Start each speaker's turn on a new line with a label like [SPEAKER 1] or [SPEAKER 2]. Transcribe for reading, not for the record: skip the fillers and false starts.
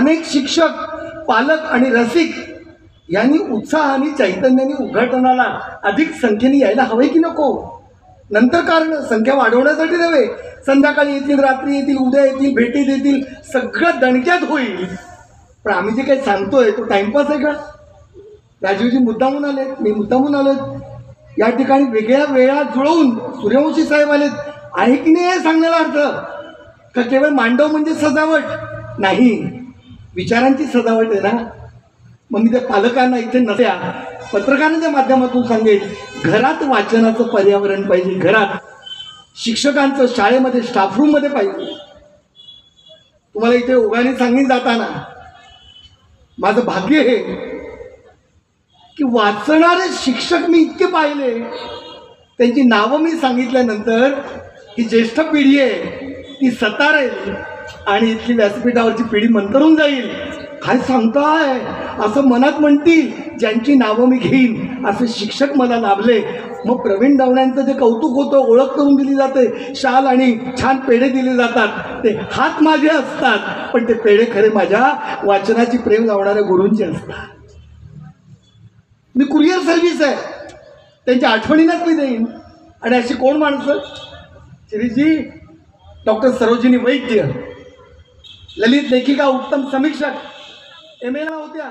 [SPEAKER 1] अनेक शिक्षक, पालक आणि रसिक यांनी उत्साहाने चैतन्याने उद्घाटनाला अधिक संख्येने यायला हवे की नको? नंतर कारण संख्या वाढवण्यासाठी नव्हे, संध्याकाळी येतील, रात्री येतील, उद्या येतील, भेटी देतील, सगळं दणक्यात होईल. पण आम्ही जे काही सांगतोय तो टाइमपास आहे का? राजीवजी मुद्दामून आलेत, मी मुद्दामून आलो. या ठिकाणी वेगळ्या वेळा जुळवून सूर्यवंशी साहेब आलेत. आहे की नाही हे सांगण्याला अर्थ? का केवळ मांडव म्हणजे सजावट नाही, विचारांची सजावट आहे ना. मग मी त्या पालकांना इथे नसत्या पत्रकारांच्या माध्यमातून सांगेल, घरात वाचनाचं पर्यावरण पाहिजे. घरात शिक्षकांचं शाळेमध्ये स्टाफरूममध्ये पाहिजे. तुम्हाला इथे ओघाने सांगेन जाताना, माझं भाग्य हे की वाचणारे शिक्षक मी इतके पाहिले, त्यांची नावं मी सांगितल्यानंतर ही ज्येष्ठ पिढी आहे ती सतारेल आणि इथली व्यासपीठावरची पिढी मंतरून जाईल. काय सांगताय असं मनात म्हणतील. ज्यांची नावं मी घेईन असे शिक्षक मला लाभले. मग प्रवीण दवण्यांचं जे कौतुक होतं, ओळख करून दिली जाते, शाल आणि छान पेढे दिले जातात, ते हात माझे असतात, पण ते पेढे खरे माझ्या वाचनाची प्रेम लावणाऱ्या गुरूंचे असतात. मी कुरिअर सर्व्हिस आहे, त्यांच्या आठवणींनाच मी देईन. आणि अशी कोण माणसं? श्रीजी डॉक्टर सरोजिनी वैद्य, ललित लेखिका, उत्तम समीक्षक, MA ला होत्या.